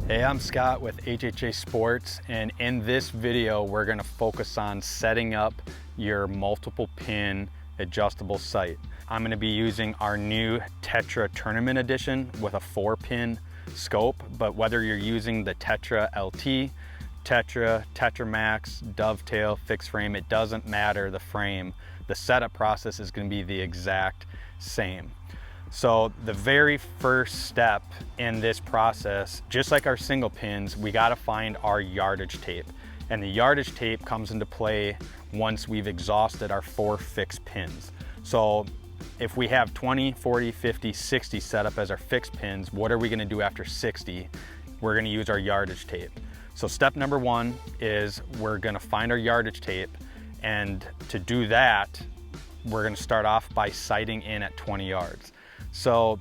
Hey, I'm Scott with HHA Sports, and in this video we're going to focus on setting up your multiple pin adjustable sight. I'm going to be using our new Tetra Tournament Edition with a 4-pin scope, but whether you're using the Tetra LT, Tetra Max, Dovetail, fixed frame, it doesn't matter the frame. The setup process is going to be the exact same. So the very first step in this process, just like our single pins, we got to find our yardage tape. And the yardage tape comes into play once we've exhausted our 4 fixed pins. So if we have 20, 40, 50, 60 set up as our fixed pins, what are we going to do after 60? We're going to use our yardage tape. So step number 1 is we're going to find our yardage tape. And to do that, we're going to start off by sighting in at 20 yards. So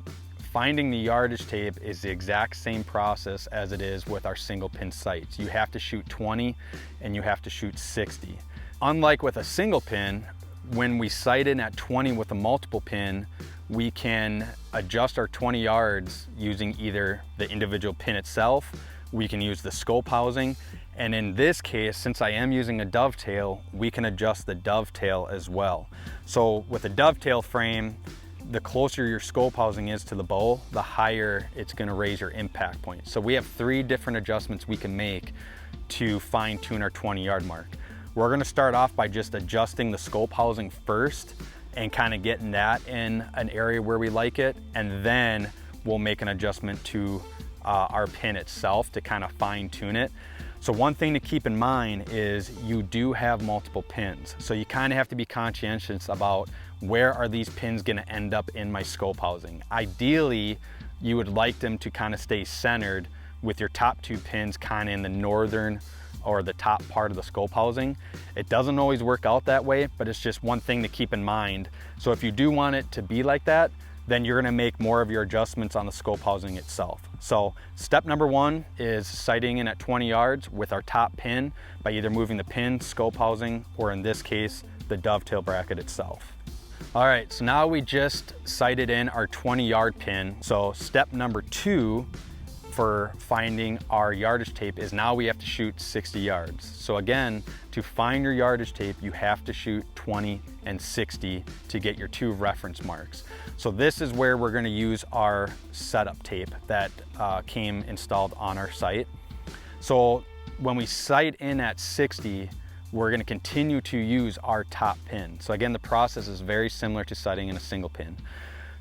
finding the yardage tape is the exact same process as it is with our single pin sights. You have to shoot 20 and you have to shoot 60. Unlike with a single pin, when we sight in at 20 with a multiple pin, we can adjust our 20 yards using either the individual pin itself, we can use the scope housing, and in this case, since I am using a dovetail, we can adjust the dovetail as well. So with a dovetail frame, the closer your scope housing is to the bow, the higher it's going to raise your impact point. So we have 3 different adjustments we can make to fine tune our 20-yard mark. We're going to start off by just adjusting the scope housing first and kind of getting that in an area where we like it, and then we'll make an adjustment to our pin itself to kind of fine tune it. So one thing to keep in mind is you do have multiple pins. So you kind of have to be conscientious about where are these pins going to end up in my scope housing. Ideally, you would like them to kind of stay centered with your top 2 pins kind of in the northern or the top part of the scope housing. It doesn't always work out that way, but it's just one thing to keep in mind. So if you do want it to be like that, then you're going to make more of your adjustments on the scope housing itself. So step number 1 is sighting in at 20 yards with our top pin by either moving the pin, scope housing, or in this case, the dovetail bracket itself. All right, so now we just sighted in our 20-yard pin. So step number 2 for finding our yardage tape is now we have to shoot 60 yards. So again, to find your yardage tape, you have to shoot 20 and 60 to get your 2 reference marks. So this is where we're going to use our setup tape that came installed on our sight. So when we sight in at 60, we're going to continue to use our top pin. So again, the process is very similar to sighting in a single pin.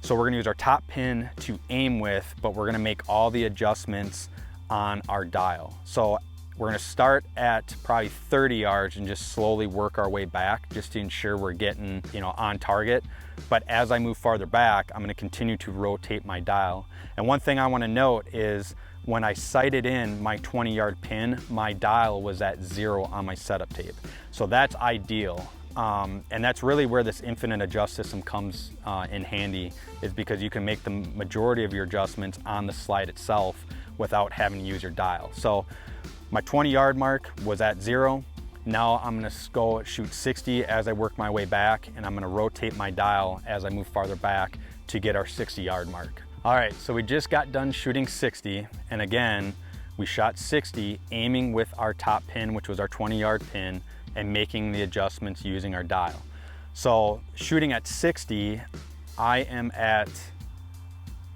So we're going to use our top pin to aim with, but we're going to make all the adjustments on our dial. So we're going to start at probably 30 yards and just slowly work our way back just to ensure we're getting, on target. But as I move farther back, I'm going to continue to rotate my dial. And one thing I want to note is when I sighted in my 20-yard pin, my dial was at 0 on my setup tape. So that's ideal. And that's really where this infinite adjust system comes in handy, is because you can make the majority of your adjustments on the slide itself without having to use your dial. So my 20-yard mark was at 0. Now I'm going to go shoot 60 as I work my way back, and I'm going to rotate my dial as I move farther back to get our 60-yard mark. All right, so we just got done shooting 60, and again, we shot 60 aiming with our top pin, which was our 20-yard pin, and making the adjustments using our dial. So shooting at 60, I am at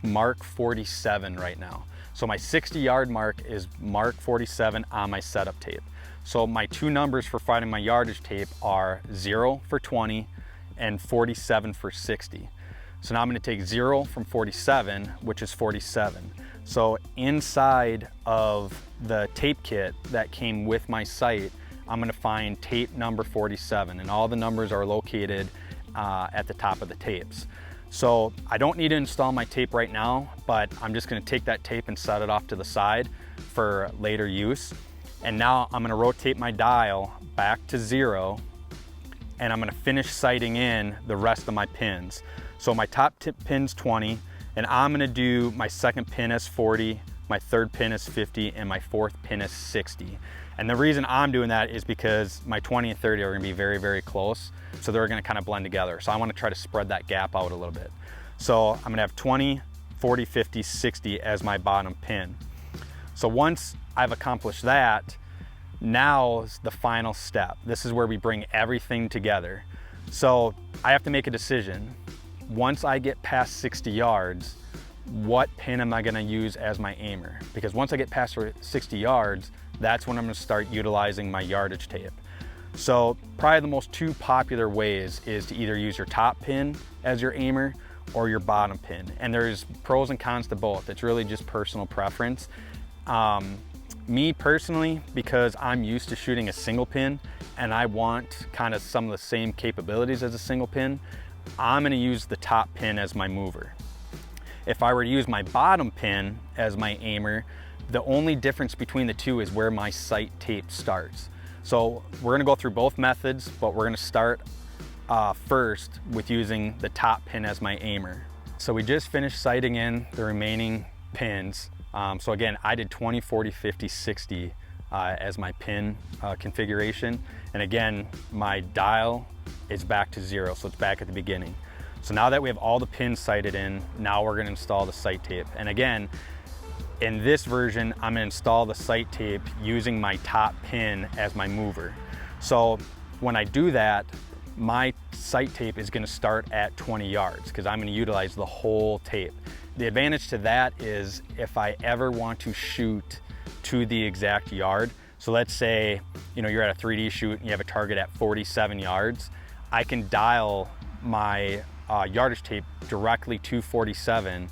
mark 47 right now. So my 60-yard mark is mark 47 on my setup tape. So my 2 numbers for finding my yardage tape are 0 for 20 and 47 for 60. So now I'm going to take 0 from 47, which is 47. So inside of the tape kit that came with my sight, I'm going to find tape number 47, and all the numbers are located at the top of the tapes. So I don't need to install my tape right now, but I'm just going to take that tape and set it off to the side for later use. And now I'm going to rotate my dial back to 0, and I'm going to finish sighting in the rest of my pins. So my top pin's 20, and I'm going to do my second pin as 40, my third pin is 50, and my 4th pin is 60. And the reason I'm doing that is because my 20 and 30 are going to be very, very close. So they're going to kind of blend together. So I want to try to spread that gap out a little bit. So I'm going to have 20, 40, 50, 60 as my bottom pin. So once I've accomplished that, now is the final step. This is where we bring everything together. So I have to make a decision. Once I get past 60 yards, what pin am I gonna use as my aimer? Because once I get past 60 yards, that's when I'm gonna start utilizing my yardage tape. So probably the most two popular ways is to either use your top pin as your aimer or your bottom pin. And there's pros and cons to both. It's really just personal preference. Me personally, because I'm used to shooting a single pin and I want kind of some of the same capabilities as a single pin, I'm gonna use the top pin as my mover. If I were to use my bottom pin as my aimer, the only difference between the two is where my sight tape starts. So we're gonna go through both methods, but we're gonna start first with using the top pin as my aimer. So we just finished sighting in the remaining pins. So again, I did 20, 40, 50, 60 as my pin configuration. And again, my dial is back to 0, so it's back at the beginning. So now that we have all the pins sighted in, now we're gonna install the sight tape. And again, in this version, I'm gonna install the sight tape using my top pin as my mover. So when I do that, my sight tape is gonna start at 20 yards because I'm gonna utilize the whole tape. The advantage to that is if I ever want to shoot to the exact yard, so let's say you're at a 3D shoot and you have a target at 47 yards, I can dial my yardage tape directly to 47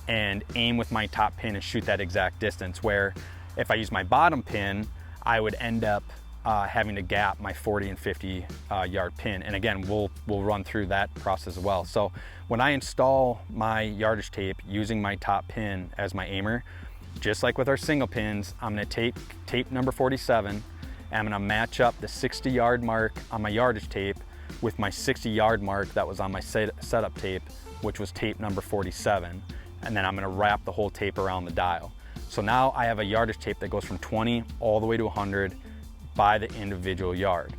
and aim with my top pin and shoot that exact distance, where if I use my bottom pin, I would end up having to gap my 40 and 50 yard pin. And again, we'll run through that process as well. So when I install my yardage tape using my top pin as my aimer, just like with our single pins, I'm gonna take tape number 47, and I'm gonna match up the 60 yard mark on my yardage tape with my 60 yard mark that was on my setup tape, which was tape number 47. And then I'm gonna wrap the whole tape around the dial. So now I have a yardage tape that goes from 20 all the way to 100 by the individual yard.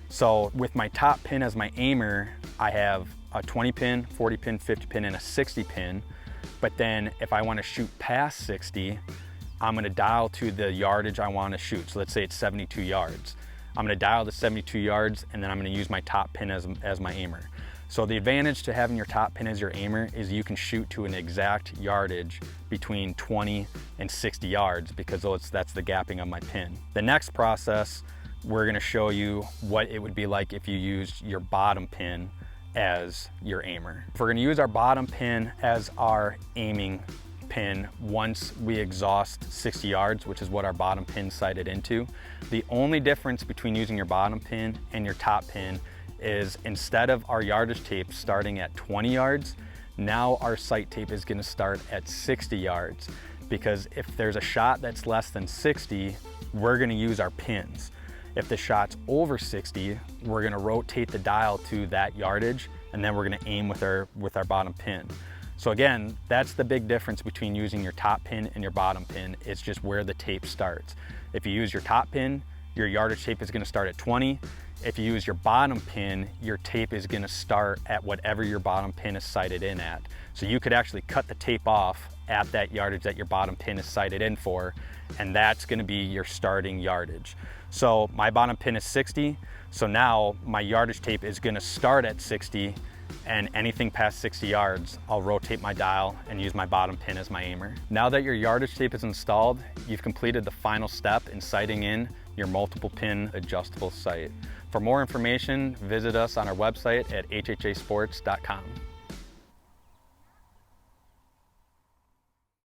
So with my top pin as my aimer, I have a 20 pin, 40 pin, 50 pin, and a 60 pin. But then if I want to shoot past 60, I'm going to dial to the yardage I want to shoot. So let's say it's 72 yards. I'm going to dial to 72 yards, and then I'm going to use my top pin as my aimer. So the advantage to having your top pin as your aimer is you can shoot to an exact yardage between 20 and 60 yards because that's the gapping of my pin. The next process, we're gonna show you what it would be like if you used your bottom pin as your aimer. If we're gonna use our bottom pin as our aiming pin once we exhaust 60 yards, which is what our bottom pin sighted into, the only difference between using your bottom pin and your top pin is instead of our yardage tape starting at 20 yards, now our sight tape is gonna start at 60 yards. Because if there's a shot that's less than 60, we're gonna use our pins. If the shot's over 60, we're gonna rotate the dial to that yardage, and then we're gonna aim with our bottom pin. So again, that's the big difference between using your top pin and your bottom pin. It's just where the tape starts. If you use your top pin, your yardage tape is gonna start at 20. If you use your bottom pin, your tape is gonna start at whatever your bottom pin is sighted in at. So you could actually cut the tape off at that yardage that your bottom pin is sighted in for, and that's gonna be your starting yardage. So my bottom pin is 60, so now my yardage tape is gonna start at 60, and anything past 60 yards, I'll rotate my dial and use my bottom pin as my aimer. Now that your yardage tape is installed, you've completed the final step in sighting in your multiple pin adjustable sight. For more information, visit us on our website at hhasports.com.